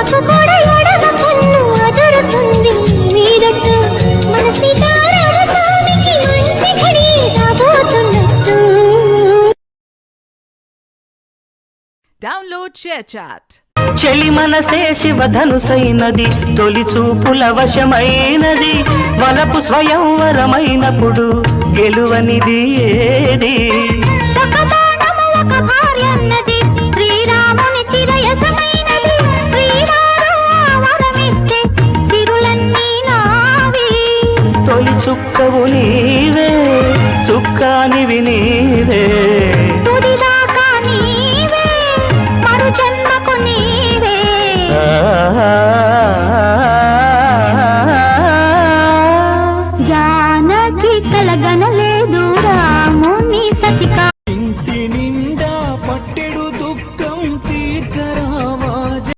నాకు కూడా ఎడమ కన్ను అదురుతుంది మీరట్టు మన సీతారామ స్వామికి మంచి ఘడి రాబోతున్నట్టు. Download ShareChat. చెలి మనసే శివధనుసైనది, తొలి చూపుల వశమైనది, వలపు స్వయంవరమైనప్పుడు గెలువనిది ఏది? ఒక బాణము ఒక భార్యన్నది, శ్రీరాముని చిరయసమైనది, శ్రీవారు వరమిస్తే సిరులన్నీ నావి. తొలి చుక్కవు నీవే, చుక్కానివి నీవే, తుదిదాకా నీవే, మరు జన్మకు నీవే. ఆ